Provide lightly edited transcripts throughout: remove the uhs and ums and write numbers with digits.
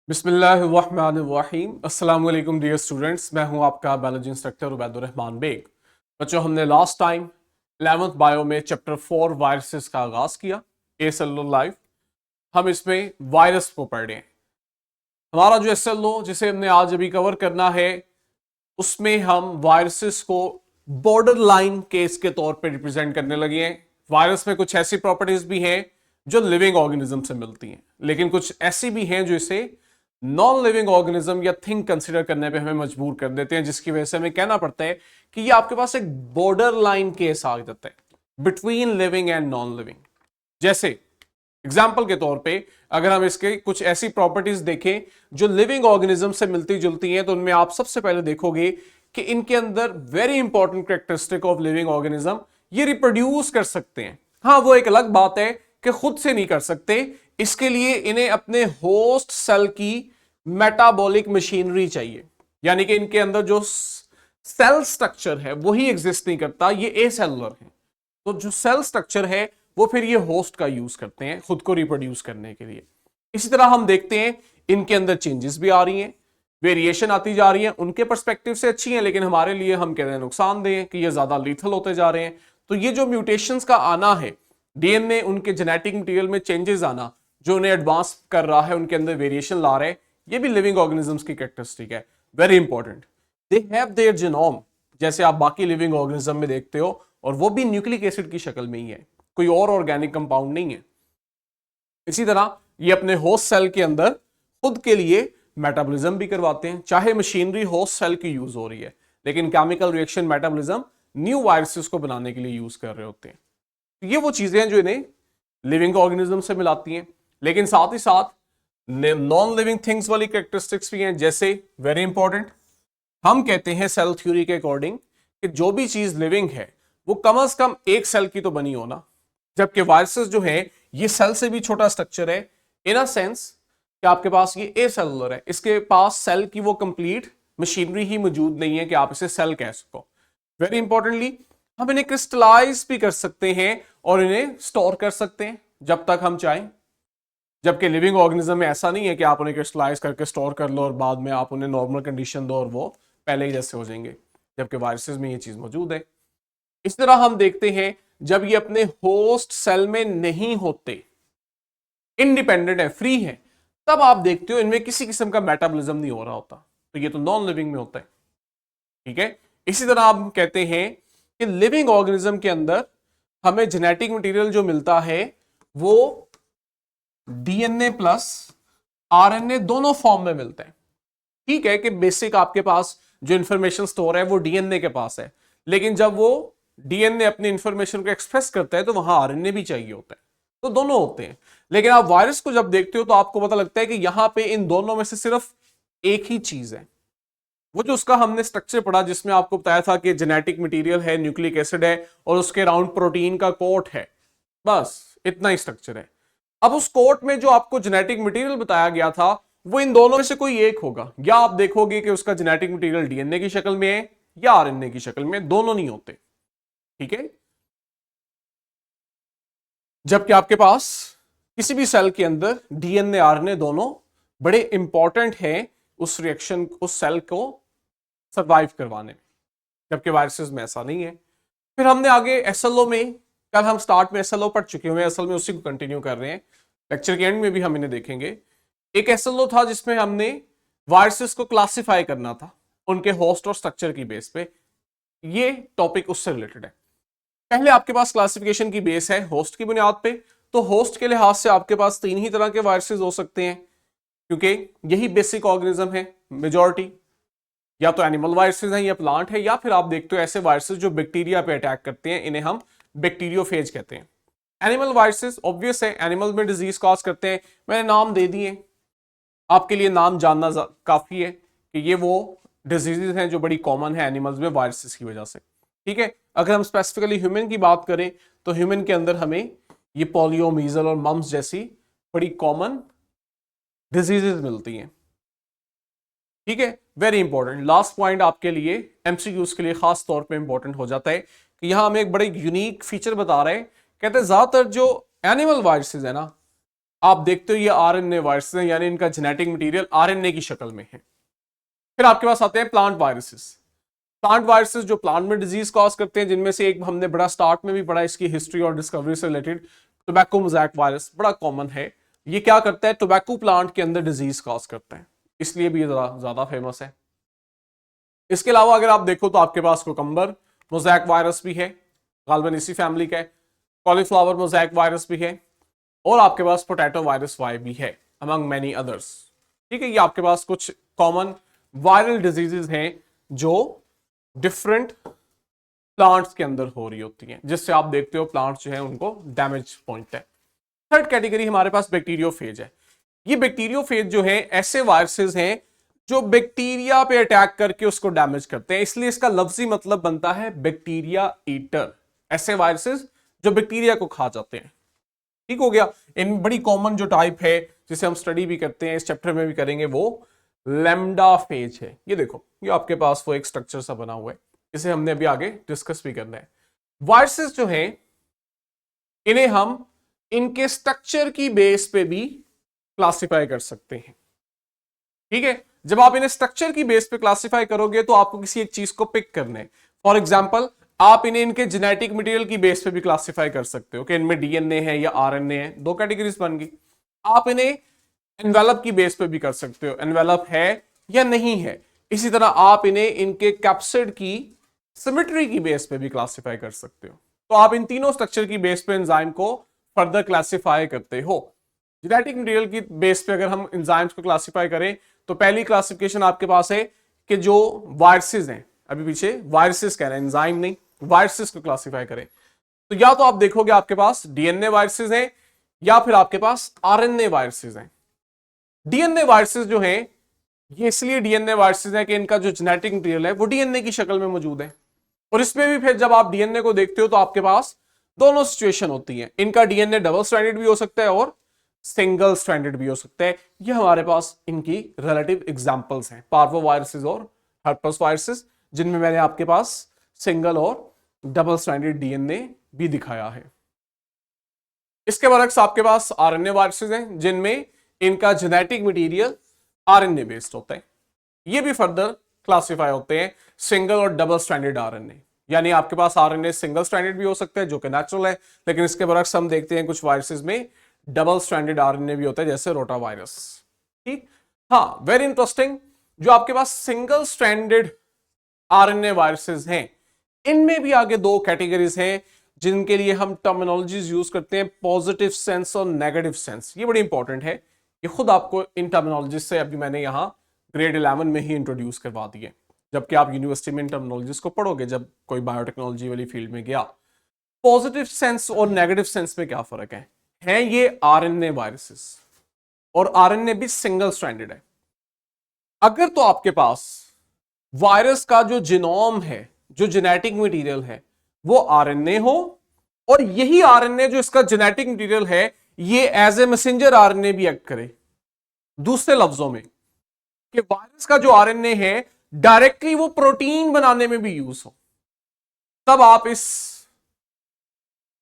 बिस्मिल्लाहिर्रहमानिर्रहीम। अस्सलाम वालेकुम डियर स्टूडेंट्स, मैं हूं आपका बायोलॉजी इंस्ट्रक्टर उबैदुर्रहमान बेग। बच्चों, हमने लास्ट टाइम 11th बायो में चैप्टर 4 वायरसेस का आगाज किया, ए सेलुलर लाइफ। हम इसमें वायरस को पढ़ रहे हैं। हमारा जो एसएलओ जिसे हमने आज अभी कवर करना है, उसमें हम वायरसेस को बॉर्डर लाइन केस के तौर पे रिप्रेजेंट करने लगे हैं। वायरस में कुछ ऐसी प्रॉपर्टीज भी हैं जो लिविंग ऑर्गेनिज्म से मिलती हैं, लेकिन कुछ ऐसी भी हैं जो इसे नॉन लिविंग ऑर्गेनिज्म या थिंग कंसिडर करने पे हमें मजबूर कर देते हैं, जिसकी वजह से हमें कहना पड़ता है कि ये आपके पास एक बॉर्डर लाइन केस आ जाता है between living and non living. जैसे एग्जाम्पल के तौर पे अगर हम इसके कुछ ऐसी प्रॉपर्टीज देखें जो लिविंग ऑर्गेनिज्म से मिलती जुलती हैं, तो उनमें आप सबसे पहले देखोगे कि इनके अंदर very important characteristic of living organism, ये रिप्रोड्यूस कर सकते हैं। हाँ, वो एक अलग बात है कि खुद से नहीं कर सकते, इसके लिए इन्हें अपने होस्ट सेल की मेटाबॉलिक मशीनरी चाहिए, यानी कि इनके अंदर जो सेल स्ट्रक्चर है वही एग्जिस्ट नहीं करता, ये एसेलुलर है। तो जो सेल स्ट्रक्चर है वो फिर ये होस्ट का यूज करते हैं खुद को रिप्रोड्यूस करने के लिए। इसी तरह हम देखते हैं इनके अंदर चेंजेस भी आ रही हैं, वेरिएशन आती जा रही है। उनके पर्सपेक्टिव से अच्छी है, लेकिन हमारे लिए हम कहते हैं नुकसानदेह कि ये ज्यादा लीथल होते जा रहे हैं। तो ये जो म्यूटेशंस का आना है, डीएनए उनके जेनेटिक मटेरियल में चेंजेस आना जो उन्हें एडवांस कर रहा है, उनके अंदर वेरिएशन ला रहे हैं, ये भी लिविंग ऑर्गेनिजम्स की कैरेक्टरिस्टिक है, very important. They have their genome, जैसे आप बाकी लिविंग ऑर्गेनिज्म में देखते हो, और वो भी न्यूक्लिक एसिड की शक्ल में ही है, कोई और ऑर्गेनिक कंपाउंड नहीं है। इसी तरह ये अपने होस्ट सेल के अंदर खुद के लिए मेटाबॉलिज्म भी करवाते हैं, चाहे मशीनरी होस्ट सेल की यूज हो रही है, लेकिन chemical reaction metabolism new viruses को बनाने के लिए यूज कर रहे होते हैं। तो ये वो चीजें हैं जो इन्हें लिविंग ऑर्गेनिज्म से मिलाती हैं, लेकिन साथ ही साथ नॉन लिविंग थिंग्स वाली कैरेक्टरिस्टिक्स भी हैं। जैसे वेरी इंपॉर्टेंट, हम कहते हैं सेल थ्योरी के अकॉर्डिंग कि जो भी चीज लिविंग है वो कम से कम एक सेल की तो बनी हो ना, जबकि वायरसेस जो है ये सेल से भी छोटा स्ट्रक्चर है, इन अ सेंस कि आपके पास ये ए सेलुलर है, इसके पास सेल की वो कंप्लीट मशीनरी ही मौजूद नहीं है कि आप इसे सेल कह सको। वेरी इंपॉर्टेंटली, हम इन्हें क्रिस्टलाइज भी कर सकते हैं और इन्हें स्टोर कर सकते हैं जब तक हम चाहें, जबकि लिविंग ऑर्गेनिज्म में ऐसा नहीं है कि आप उन्हें क्रिस्टलाइज करके स्टोर कर लो और बाद में आप उन्हें नॉर्मल कंडीशन दो और वो पहले ही जैसे हो जाएंगे, जबकि वायरसेस में ये चीज मौजूद है। इस तरह हम देखते हैं जब ये अपने होस्ट सेल में नहीं होते, इंडिपेंडेंट है, फ्री है, तब आप देखते हो इनमें किसी किस्म का मेटाबॉलिज्म नहीं हो रहा होता, तो ये तो नॉन लिविंग में होता है। ठीक है, इसी तरह हम कहते हैं कि लिविंग ऑर्गेनिज्म के अंदर हमें जेनेटिक मटेरियल जो मिलता है वो डीएनए प्लस आरएनए दोनों फॉर्म में मिलते हैं। ठीक है कि बेसिक आपके पास जो इंफॉर्मेशन स्टोर है वो डीएनए के पास है, लेकिन जब वो डीएनए अपनी इंफॉर्मेशन को एक्सप्रेस करता है तो वहां आरएनए भी चाहिए होता है, तो दोनों होते हैं। लेकिन आप वायरस को जब देखते हो तो आपको पता लगता है कि यहां पे इन दोनों में से सिर्फ एक ही चीज है, वो जो उसका हमने स्ट्रक्चर पढ़ा जिसमें आपको बताया था कि जेनेटिक मटेरियल है, न्यूक्लिक एसिड है और उसके अराउंड प्रोटीन का कोट है, बस इतना ही स्ट्रक्चर है। अब उस कोट में जो आपको जेनेटिक मटेरियल बताया गया था वो इन दोनों में से कोई एक होगा, या आप देखोगे कि उसका जेनेटिक मटेरियल डीएनए की शक्ल में है या आरएनए की शक्ल में, दोनों नहीं होते। ठीक है, जबकि आपके पास किसी भी सेल के अंदर डीएनए आरएनए दोनों बड़े इंपॉर्टेंट हैं उस रिएक्शन, उस सेल को सर्वाइव करवाने में, जबकि वायरसेस में ऐसा नहीं है। फिर हमने आगे एसएलओ में, कल हम स्टार्ट में एसएलओ पढ़ चुके हुए हैं, असल में उसी को कंटिन्यू कर रहे हैं, लेक्चर के एंड में भी हम इन्हें देखेंगे। एक एसएलओ था जिसमें हमने वायरसेस को क्लासिफाई करना था उनके होस्ट और स्ट्रक्चर की बेस पे, ये टॉपिक उससे रिलेटेड है। पहले आपके पास क्लासिफिकेशन की बेस है होस्ट की बुनियाद पे, तो होस्ट के लिहाज से आपके पास तीन ही तरह के वायरसेस हो सकते हैं, क्योंकि यही बेसिक ऑर्गेनिज्म है मेजॉरिटी, या तो एनिमल वायरसेस हैं या प्लांट है, या फिर आप देखते हो ऐसे वायरसेस जो बैक्टीरिया पे अटैक करते हैं, इन्हें हम बैक्टीरियोफेज कहते हैं। एनिमल वायरसेस ऑब्वियस है, एनिमल में डिजीज कॉज करते हैं, मैंने नाम दे दिए, आपके लिए नाम जानना काफी है कि ये वो डिजीजेस हैं जो बड़ी कॉमन है एनिमल्स में वायरसेस की वजह से। ठीक है, अगर हम स्पेसिफिकली ह्यूमन की बात करें तो ह्यूमन के अंदर हमें ये पोलियो, मीजल और मम्स जैसी बड़ी कॉमन डिजीजेस मिलती हैं। ठीक है, वेरी इंपॉर्टेंट लास्ट पॉइंट आपके लिए एमसीक्यूज के लिए खास तौर पे इंपॉर्टेंट हो जाता है कि यहां हमें एक बड़े यूनिक फीचर बता रहे हैं, कहते हैं ज्यादातर जो एनिमल वायरसेस है ना, आप देखते हो ये आरएनए वायरस हैं, यानी इनका जेनेटिक मटेरियल आरएनए की शक्ल में है। फिर आपके पास आते हैं प्लांट वायरसेस। प्लांट वायरसेस जो प्लांट में डिजीज कॉज करते हैं, जिनमें से एक हमने बड़ा स्टार्ट में भी पढ़ा, इसकी हिस्ट्री और डिस्कवरी से रिलेटेड, टोबैको मोज़ैक वायरस बड़ा कॉमन है। ये क्या करता है, टोबैको प्लांट के अंदर डिजीज कॉज करता है, इसलिए भी ज्यादा फेमस है। इसके अलावा अगर आप देखो तो आपके पास कोकम्बर मोज़ैक वायरस भी है, गालबन इसी फैमिली का है। कॉलीफ्लावर मोज़ैक वायरस भी है, और आपके पास पोटैटो वायरस वाई भी है, अमंग मैनी अदर्स। ठीक है, ये आपके पास कुछ कॉमन वायरल डिजीजेज हैं जो डिफरेंट प्लांट्स के अंदर हो रही होती हैं, जिससे आप देखते हो प्लांट्स जो है उनको डैमेज पहुंचता है। थर्ड कैटेगरी हमारे पास बैक्टीरियोफेज है। ये बैक्टीरियोफेज जो है ऐसे वायरसेस हैं जो बैक्टीरिया पे अटैक करके उसको डैमेज करते हैं, इसलिए इसका लफ्जी मतलब बनता है बैक्टीरिया ईटर। ऐसे वायरसेस जो बैक्टीरिया को खा जाते हैं। ठीक हो गया। इन बड़ी कॉमन जो टाइप है जिसे हम स्टडी भी करते हैं, इस चैप्टर में भी करेंगे, वो लैम्डा फेज है। ये देखो, ये आपके पास वो एक स्ट्रक्चर सा बना हुआ है, इसे हमने अभी आगे डिस्कस भी करना है। वायरसेस जो हैं इन्हें हम इनके स्ट्रक्चर की बेस पे भी क्लासिफाई कर सकते हैं। ठीक है, जब आप इन्हें स्ट्रक्चर की बेस पे क्लासिफाई करोगे तो आपको किसी एक चीज को पिक करना है। फॉर एग्जाम्पल, आप इन्हें इनके जेनेटिक मटेरियल की बेस पे भी क्लासिफाई कर सकते हो कि इनमें डीएनए है या आरएनए है, दो कैटेगरीज बन गई। आप इन्हें एनवेलप की बेस पे भी कर सकते हो, एनवेलप है या नहीं है। इसी तरह आप इन्हें इनके कैप्सिड की सिमेट्री की बेस पे भी क्लासिफाई कर सकते हो। तो आप इन तीनों स्ट्रक्चर की बेस पे एंजाइम को फर्दर क्लासिफाई करते हो। जेनेटिक मटेरियल की बेस पे अगर हम एंजाइम्स को क्लासिफाई करें तो पहली क्लासिफिकेशन आपके पास है कि जो वायरसेस हैं, अभी पीछे वायरसेस कह रहे हैं, एंजाइम नहीं, वायरसेस को क्लासिफाई करें तो या तो आप देखोगे आपके पास डीएनए वायरसेस हैं या फिर आपके पास आरएनए वायरसेस हैं। डीएनए वायरसेस जो हैं ये इसलिए डीएनए वायरसेस हैं कि इनका जो जेनेटिक मटेरियल है वो डीएनए की शक्ल में मौजूद है। और इसमें भी फिर जब आप डीएनए को देखते हो तो आपके पास दोनों सिचुएशन होती है। इनका डीएनए डबल स्ट्रैंडेड भी हो सकता है और सिंगल स्ट्रैंडेड भी हो सकता है। ये हमारे पास इनकी रिलेटिव एग्जांपल्स हैं, पार्वो वायरसेस और हर्पस वायरसेस, जिनमें मैंने आपके पास सिंगल और डबल स्ट्रैंडेड डीएनए भी दिखाया है। इसके बरक्स आपके पास आरएनए वायरसेस हैं जिनमें इनका जेनेटिक मटेरियल आरएनए बेस्ड होता है। ये भी फर्दर क्लासिफाई होते हैं सिंगल और डबल स्ट्रैंडेड आरएनए, यानी आपके पास आरएनए सिंगल स्ट्रैंडेड भी हो सकता है जो कि नेचुरल है, लेकिन इसके बरक्स हम देखते हैं कुछ वायरसेस में डबल स्ट्रैंडेड आरएनए भी होता है, जैसे रोटा वायरस। ठीक, हाँ, वेरी इंटरेस्टिंग। जो आपके पास सिंगल स्ट्रैंडेड आरएनए वायरसेस हैं इनमें भी आगे दो कैटेगरीज हैं जिनके लिए हम टर्मिनोलॉजीज यूज करते हैं, पॉजिटिव सेंस और नेगेटिव सेंस। ये बड़ी इंपॉर्टेंट है, ये खुद आपको इन टर्मिनोलॉजीज से अभी मैंने यहां ग्रेड 11 में ही इंट्रोड्यूस करवा दिए, जबकि आप यूनिवर्सिटी में इन टर्मिनोलॉजीज को पढ़ोगे जब कोई बायोटेक्नोलॉजी वाली फील्ड में गया। पॉजिटिव सेंस और नेगेटिव सेंस में क्या फर्क है ये आरएनए वायरसेस, और आरएनए भी सिंगल स्ट्रैंडेड है। अगर तो आपके पास वायरस का जो जीनोम है, जो जेनेटिक मटेरियल है, वो आरएनए हो, और यही आरएनए जो इसका जेनेटिक मटेरियल है ये एज ए मैसेंजर आरएनए भी एक्ट करे। दूसरे लफ्जों में कि वायरस का जो आरएनए है डायरेक्टली वो प्रोटीन बनाने में भी यूज हो, तब आप इस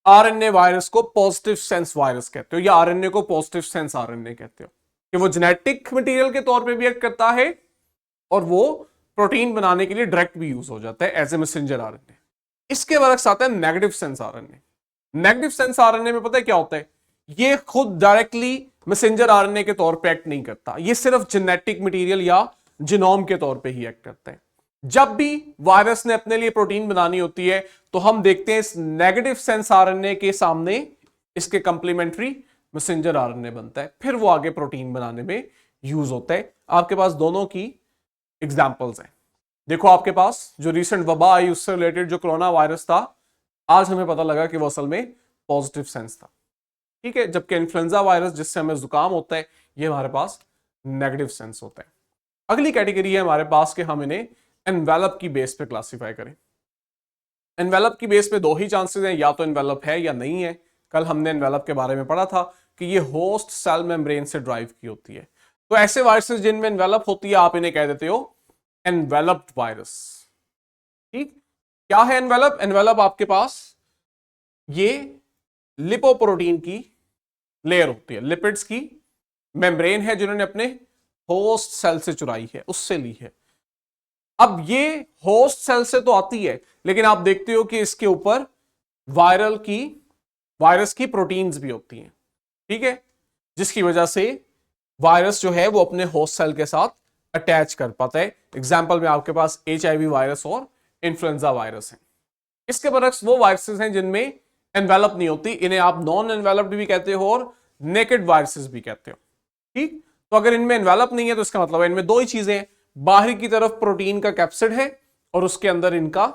आरएनए वायरस को पॉजिटिव सेंस वायरस कहते हो, या आरएनए को पॉजिटिव सेंस आरएनए कहते हो, कि वो जेनेटिक मटेरियल के तौर पे भी एक्ट करता है और वो प्रोटीन बनाने के लिए डायरेक्ट भी यूज हो जाता है एज ए मैसेंजर आरएनए। इसके बरक्स आता है negative sense RNA. Negative sense RNA में पता है क्या होता है, ये खुद डायरेक्टली मैसेंजर आरएनए के तौर पे एक्ट नहीं करता, ये सिर्फ जेनेटिक मटेरियल या जीनोम के तौर पे ही एक्ट करता है। जब भी वायरस ने अपने लिए प्रोटीन बनानी होती है तो हम देखते हैं इस नेगेटिव सेंस आरएनए के सामने इसके कंप्लीमेंट्री मैसेंजर आरएनए बनता है, फिर वो आगे प्रोटीन बनाने में यूज होता है। आपके पास दोनों की एग्जाम्पल्स हैं। देखो, आपके पास जो रिसेंट वबा आई उससे रिलेटेड जो कोरोना वायरस था, आज हमें पता लगा कि वो असल में पॉजिटिव सेंस था। ठीक है, जबकि इन्फ्लुएंजा वायरस जिससे हमें जुकाम होता है ये हमारे पास नेगेटिव सेंस होता है। अगली कैटेगरी है हमारे पास कि हम इन्हें एनवेलप की बेस पे क्लासिफाई करें। एनवेलप की बेस पे दो ही चांसेस हैं, या तो एनवेलप है या नहीं है। कल हमने एनवेलप के बारे में पढ़ा था कि ये होस्ट सेल मेम्ब्रेन से ड्राइव की होती है। तो ऐसे वायरसेस जिनमें एनवेलप होती है आप इन्हें कह देते हो एनवेलप्ड वायरस। ठीक, क्या है एनवेलप? एनवेलप आपके पास ये लिपोप्रोटीन की लेयर होती है, लिपिड्स की मेम्ब्रेन है जिन्होंने अपने होस्ट सेल से चुराई है, उससे ली है। अब ये होस्ट सेल से तो आती है, लेकिन आप देखते हो कि इसके ऊपर वायरस की प्रोटीन्स भी होती हैं, ठीक है, जिसकी वजह से वायरस जो है वो अपने होस्ट सेल के साथ अटैच कर पाता है। एग्जाम्पल में आपके पास HIV वायरस और इन्फ्लुएंजा वायरस है। इसके बरक्स वो वायरसेस हैं जिनमें एनवेलप नहीं होती, इन्हें आप नॉन एनवेलप्ड भी कहते हो और नेकेड वायरसेस भी कहते हो, ठीक। तो अगर इनमें एनवेलप नहीं है तो इसका मतलब है इनमें दो ही चीजें हैं, बाहरी की तरफ प्रोटीन का कैप्सिड है और उसके अंदर इनका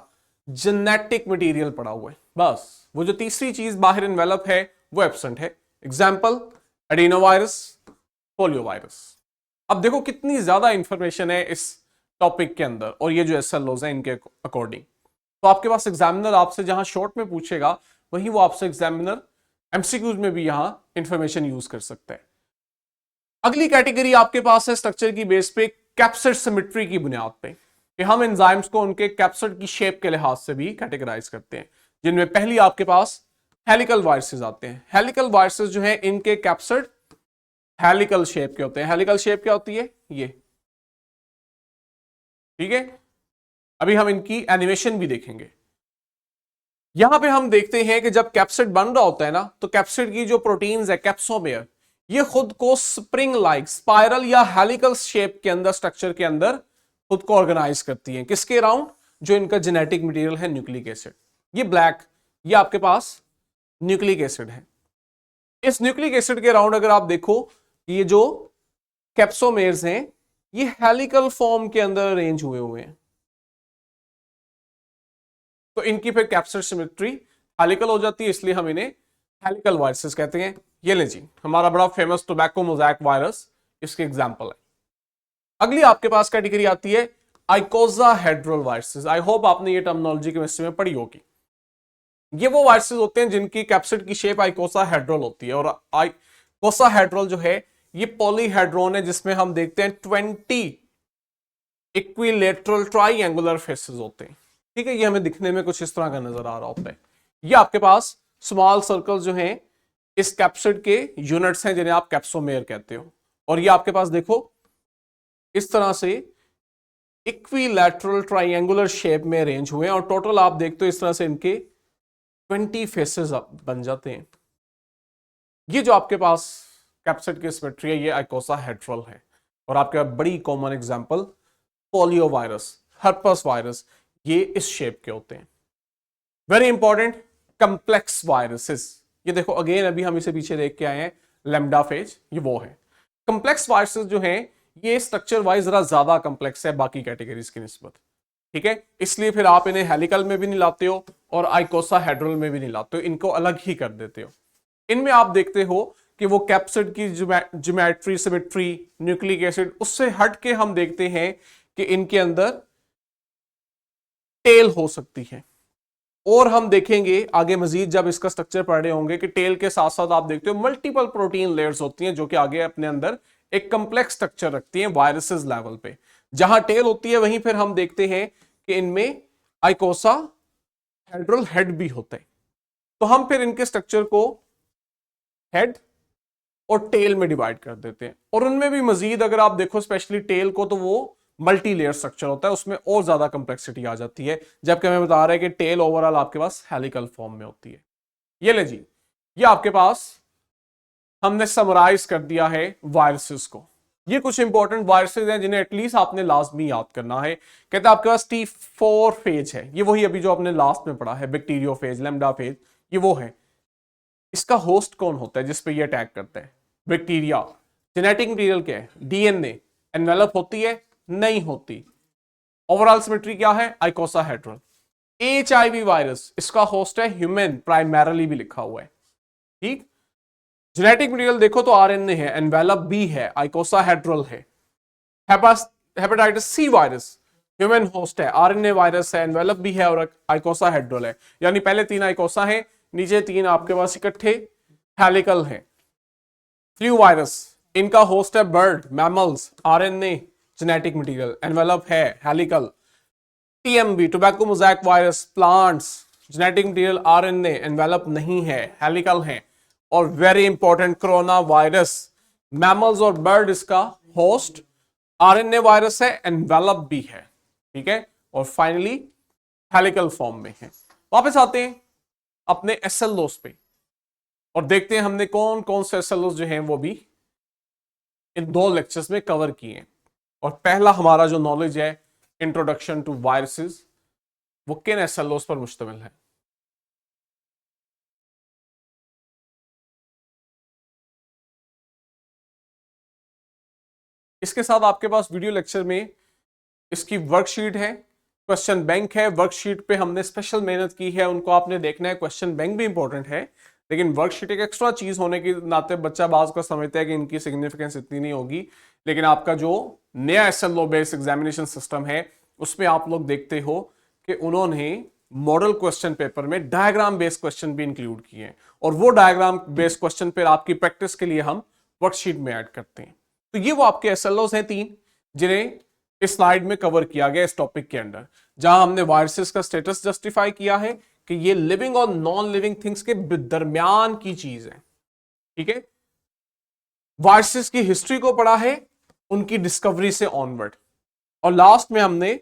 जेनेटिक मटेरियल पड़ा हुआ है, बस। वो जो तीसरी चीज बाहर एनवेलप है वो एब्सेंट है। Example adenovirus, polio virus. अब देखो कितनी ज्यादा इंफॉर्मेशन है इस टॉपिक के अंदर, और ये जो SLOs हैं इनके अकॉर्डिंग। तो आपके पास एग्जामिनर आपसे जहां शॉर्ट में पूछेगा वहीं वो आपसे एग्जामिनर MCQs में भी यहां इंफॉर्मेशन यूज कर सकता है। अगली कैटेगरी आपके पास है स्ट्रक्चर की बेस पे कैप्सिड सिमेट्री की बुनियाद पे, कि हम एंजाइम्स को उनके कैप्सिड की शेप के लिहाज से भी कैटेगराइज करते हैं, जिनमें पहली आपके पास हेलिकल वायरसेस आते हैं। हेलिकल वायरसेस जो है इनके कैप्सिड हेलिकल शेप के होते हैं। हेलिकल शेप क्या होती है? ये, ठीक है। अभी हम इनकी एनिमेशन भी देखेंगे। यहां पे हम देखते हैं कि जब कैप्सिड बन रहा होता है ना, तो कैप्सिड की जो प्रोटीन्स है कैप्सोमेयर, ये खुद को स्प्रिंग लाइक स्पाइरल या हेलिकल शेप के अंदर, स्ट्रक्चर के अंदर खुद को ऑर्गेनाइज करती हैं। किसके अराउंड? जो इनका जेनेटिक मटेरियल है न्यूक्लिक एसिड। ये ब्लैक, ये आपके पास न्यूक्लिक एसिड है। इस न्यूक्लिक एसिड के अराउंड अगर आप देखो, ये जो कैप्सोमेयर्स हैं ये हेलिकल फॉर्म के अंदर अरेंज हुए हैं, तो इनकी फिर कैप्सिड सिमेट्री हेलिकल हो जाती है, इसलिए हम इन्हें हेलिकल वायरसेस कहते हैं। ये ले जी, हमारा बड़ा फेमस टोबैको मोज़ैक वायरस इसके एग्जांपल है। अगली आपके पास कैटेगरी आती है आइकोसाहेड्रल वायरसेस। आई होप आपने ये टर्मिनोलॉजी केमिस्ट्री में पढ़ी होगी। ये वो वायरसेस होते हैं जिनकी कैप्सिड की शेप आइकोसाहेड्रल होती है, और आइकोसाहेड्रल जो है ये पॉलीहेड्रोन है, जिसमें हम देखते हैं 20 इक्विलेटरल ट्राइएंगुलर फेसेस होते हैं, ठीक है। ये हमें दिखने में कुछ इस तरह का नजर आ रहा होता है। ये आपके पास स्मॉल सर्कल जो हैं इस कैप्सिड के यूनिट्स हैं, जिन्हें आप कैप्सोमेयर कहते हो। और ये आपके पास देखो इस तरह से इक्विलैटरल ट्राइएंगुलर शेप में अरेंज हुए हैं, और टोटल आप देखते हो इस तरह से इनके 20 फेसेस बन जाते हैं। ये जो आपके पास कैप्सिड की सिमेट्री है ये आइकोसाहेड्रल है। और आपके बड़ी common example polio virus, herpes virus, ये इस शेप के होते हैं। वेरी इंपॉर्टेंट कंप्लेक्स वायरसेस, ये देखो अगेन अभी हम इसे पीछे देख के आए हैं, लैम्डा फेज, ये वो है। कंप्लेक्स वायरसेस जो हैं ये स्ट्रक्चर वाइज जरा ज्यादा कंप्लेक्स है बाकी कैटेगरीज की निस्बत, ठीक है। इसलिए फिर आप इन्हें हेलिकल में भी नहीं लाते हो और आइकोसाहेड्रल में भी नहीं लाते हो, इनको अलग ही कर देते हो। इनमें आप देखते हो कि वो कैप्सिड की ज्योमेट्री, सिमेट्री, न्यूक्लिक एसिड, उससे हट के हम देखते हैं कि इनके अंदर टेल हो सकती है। और हम देखेंगे आगे मजीद जब इसका स्ट्रक्चर पढ़ रहे होंगे कि टेल के साथ साथ आप देखते हो मल्टीपल प्रोटीन लेयर्स होती हैं, जो कि आगे अपने अंदर एक कंप्लेक्स स्ट्रक्चर रखती हैं वायरसेस लेवल पे। जहां टेल होती है वहीं फिर हम देखते हैं कि इनमें आइकोसाहेड्रल हेड भी होते हैं। तो हम फिर इनके स्ट्रक्चर को हेड और टेल में डिवाइड कर देते हैं। और उनमें भी मजीद अगर आप देखो स्पेशली टेल को, तो वो मल्टी लेयर स्ट्रक्चर होता है, उसमें और ज्यादा कंप्लेक्सिटी आ जाती है, जबकि हमें बता रहा है कि टेल ओवरऑल आपके पास हेलिकल फॉर्म में होती है। ये ले जी, ये आपके पास हमने समराइज कर दिया है वायरसेस को। ये कुछ इंपॉर्टेंट वायरसेस हैं जिन्हें एटलीस्ट आपने लाजमी याद करना है। कहते हैं आपके पास T4 फेज है, ये वही अभी जो आपने लास्ट में पढ़ा है, बैक्टीरियो फेज, लैम्डा फेज, ये वो है। इसका होस्ट कौन होता है जिसपे ये अटैक करता है? बैक्टीरिया। जेनेटिक मटेरियल क्या है? DNA। एनवेलप होती है? नहीं होती। ओवरऑल सिमेट्री क्या है? आइकोसाहेड्रल। HIV वायरस, इसका होस्ट है ह्यूमन, प्राइमरली भी लिखा हुआ है, ठीक। जेनेटिक मटेरियल देखो तो RNA है, एनवेलप भी है, आइकोसाहेड्रल है। Hepatitis C virus, human host है, RNA वायरस है, एनवेलप भी है और आइकोसाहेड्रल है। यानी पहले 3 आइकोसा है, नीचे 3 आपके पास इकट्ठे हेलिकल है। फ्लू वायरस, इनका होस्ट है bird, mammals, RNA genetic material, envelope है, helical. TMV, tobacco mosaic virus, plants, genetic material RNA, envelope नहीं है, हेलिकल है। और very important corona virus, mammals और बर्ड इसका होस्ट, आरएनए वायरस है, एनवेलप भी है, ठीक है, और फाइनली हेलिकल फॉर्म में है। वापस आते हैं अपने एसएलओस पे और देखते हैं हमने कौन कौन से एसएलओस जो हैं वो भी इन 2 लेक्चर्स में कवर किए हैं। और पहला हमारा जो नॉलेज है इंट्रोडक्शन टू वायरसेस, वो किन एसएलओस पर मुश्तमिल है। इसके साथ आपके पास वीडियो लेक्चर में इसकी वर्कशीट है, क्वेश्चन बैंक है। वर्कशीट पे हमने स्पेशल मेहनत की है, उनको आपने देखना है। क्वेश्चन बैंक भी इंपॉर्टेंट है, लेकिन वर्कशीट एक एक्स्ट्रा चीज होने के नाते बच्चा बाज का समझता है कि इनकी सिग्निफिकेंस इतनी नहीं होगी, लेकिन आपका जो नया एसएलओ बेस्ड एग्जामिनेशन सिस्टम है उसमें आप लोग देखते हो कि उन्होंने मॉडल क्वेश्चन पेपर में डायग्राम बेस्ड क्वेश्चन भी इंक्लूड किए हैं, और वो डायग्राम बेस्ड क्वेश्चन पर आपकी प्रैक्टिस के लिए हम वर्कशीट में ऐड करते हैं। तो ये वो आपके एसएलओस हैं 3, जिन्हें इस स्लाइड में कवर किया गया इस टॉपिक के अंदर, जहां हमने वायरसेस का स्टेटस जस्टिफाई किया है कि ये लिविंग और नॉन लिविंग थिंग्स के दरमियान की चीज है, ठीक है। वायरसेस की हिस्ट्री को पढ़ा है उनकी डिस्कवरी से ऑनवर्ड, और लास्ट में हमने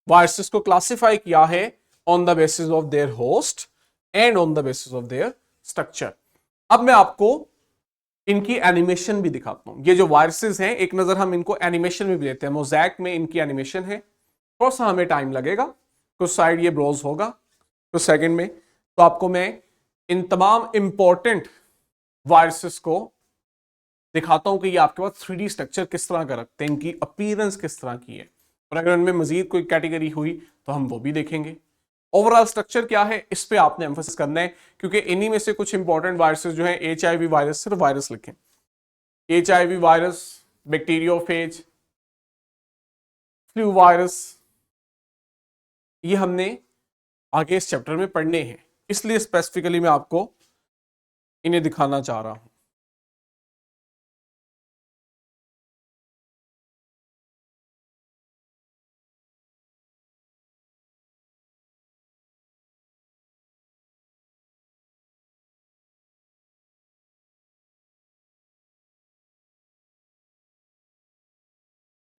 वायरसेस को क्लासिफाई किया है on the basis of their host and on the basis of their structure. अब मैं आपको इनकी एनिमेशन भी दिखाता हूं। ये जो वायरसेस हैं, एक नजर हम इनको एनिमेशन में भी देते हैं। मोज़ैक में इनकी एनिमेशन है, थोड़ा सा हमें टाइम लगेगा, कुछ साइड ये ब्राउज होगा कुछ सेकंड में। तो आपको मैं इन तमाम इंपॉर्टेंट वायरसेस को दिखाता हूं कि ये आपके पास 3D स्ट्रक्चर किस तरह का रखते हैं, इनकी अपीयरेंस किस तरह की है, और अगर इनमें मजीद कोई कैटेगरी हुई तो हम वो भी देखेंगे। ओवरऑल स्ट्रक्चर क्या है इस पे आपने एम्फोसिस करना है, क्योंकि इन्हीं में से कुछ इंपॉर्टेंट वायरसेस जो हैं, HIV वायरस, सिर्फ वायरस लिखें, HIV virus, bacteriophage, flu virus, ये हमने आगे इस चैप्टर में पढ़ने हैं, इसलिए स्पेसिफिकली मैं आपको इन्हें दिखाना चाह रहा हूं।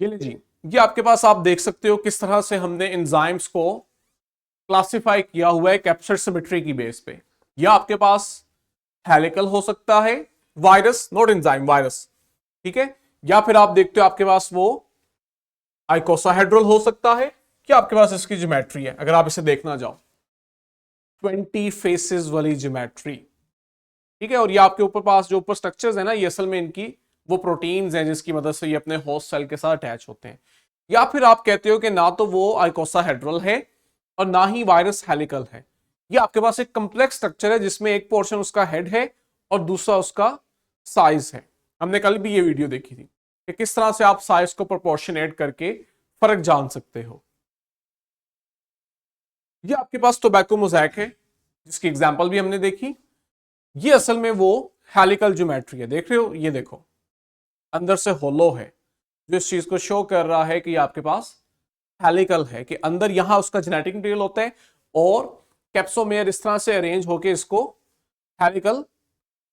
ये ले जी, ये आपके पास आप देख सकते हो किस तरह से हमने एंजाइम्स को क्लासिफाई किया हुआ है कैप्चर सिमेट्री की बेस पे। या आपके पास हेलिकल हो सकता है वायरस, नॉट एंजाइम, वायरस, ठीक है। या फिर आप देखते हो आपके पास वो आइकोसाहेड्रल हो सकता है, क्या आपके पास इसकी ज्योमेट्री है, अगर आप इसे देखना जाओ 20 फेसेस वाली ज्योमेट्री, ठीक है। और ये आपके ऊपर पास जो ऊपर स्ट्रक्चर्स है ना, ये असल में इनकी वो प्रोटीन्स हैं जिसकी मदद से ये अपने होस्ट सेल के साथ अटैच होते हैं। या फिर आप कहते हो कि ना तो वो आइकोसाहेड्रल है और ना ही वायरस हेलिकल है, ये आपके पास एक कंप्लेक्स स्ट्रक्चर है जिसमें एक पोर्शन उसका हेड है और दूसरा उसका साइज है। हमने कल भी ये वीडियो देखी थी कि किस तरह से आप साइज को प्रोपोर्शनेट करके फर्क जान सकते हो। ये आपके पास टोबैको मोज़ैक है जिसकी एग्जांपल भी हमने देखी। ये असल में वो हेलिकल ज्योमेट्री है, देख रहे हो, ये देखो अंदर से होलो है, जो इस चीज को शो कर रहा है कि आपके पास हेलिकल है, कि अंदर यहां उसका जेनेटिक मटेरियल होता है और कैप्सोमेयर इस तरह से अरेंज होके इसको हेलिकल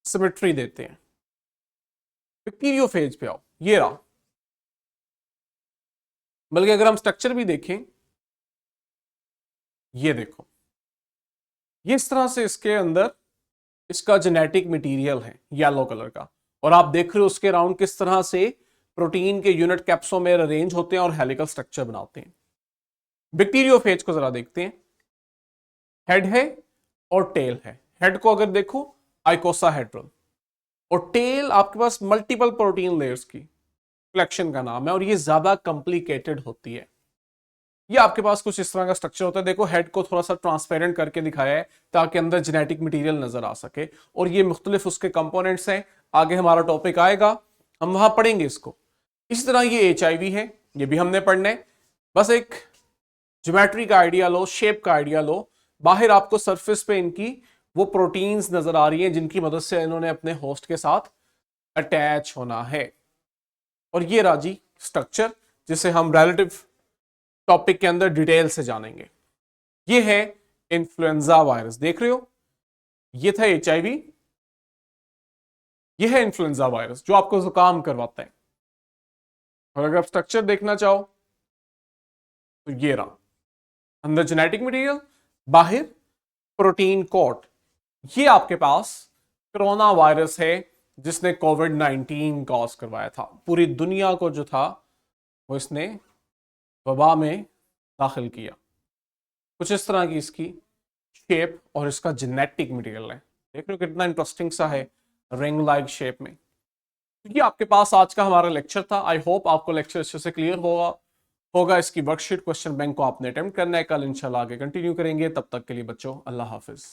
सिमेट्री देते हैं। बैक्टीरियोफेज पे आओ, ये रहा, बल्कि अगर हम स्ट्रक्चर भी देखें, ये देखो, ये इस तरह से इसके अंदर इसका जेनेटिक मटेरियल है येलो कलर का, और आप देख रहे हो उसके अराउंड किस तरह से प्रोटीन के यूनिट कैप्सोमेयर अरेंज होते हैं और हेलिकल स्ट्रक्चर बनाते हैं। बैक्टीरियोफेज को जरा देखते हैं, हेड है और टेल है। हेड को अगर देखो आइकोसाहेड्रल, और टेल आपके पास मल्टीपल प्रोटीन लेयर्स की कलेक्शन का नाम है, और ये ज्यादा कॉम्प्लिकेटेड होती है। ये आपके पास कुछ इस तरह का स्ट्रक्चर होता है। देखो हेड को थोड़ा सा ट्रांसपेरेंट करके दिखाया है ताकि अंदर जेनेटिक मटेरियल नजर आ सके, और ये मुख्तलिफ उसके कंपोनेंट्स हैं। आगे हमारा टॉपिक आएगा, हम वहां पढ़ेंगे इसको। इसी तरह ये HIV है, ये भी हमने पढ़ना है। बस एक ज्योमेट्री का आइडिया लो, शेप का आइडिया लो। बाहर आपको सरफेस पे इनकी वो प्रोटीन्स नजर आ रही हैं जिनकी मदद से इन्होंने अपने होस्ट के साथ अटैच होना है। और ये राजी स्ट्रक्चर जिसे हम रिलेटिव टॉपिक के अंदर डिटेल से जानेंगे। ये है इन्फ्लुएंजा वायरस, देख रहे हो, ये था HIV, यह है इन्फ्लुएंजा वायरस जो आपको जुकाम करवाता है। और अगर आप स्ट्रक्चर देखना चाहो तो ये रहा, अंदर जेनेटिक मटेरियल, बाहर प्रोटीन कोट। ये आपके पास कोरोना वायरस है जिसने कोविड-19 कॉज करवाया था। पूरी दुनिया को जो था वो इसने वबा में दाखिल किया। कुछ इस तरह की इसकी शेप और इसका जेनेटिक मटेरियल है। देख रहे हो कितना इंटरेस्टिंग सा है, रिंग लाइक शेप में। ये आपके पास आज का हमारा लेक्चर था। आई होप आपको लेक्चर अच्छे से क्लियर होगा। इसकी वर्कशीट क्वेश्चन बैंक को आपने अटेम्प्ट करना है। कल इंशाल्लाह आगे कंटिन्यू करेंगे। तब तक के लिए बच्चों अल्लाह हाफिज।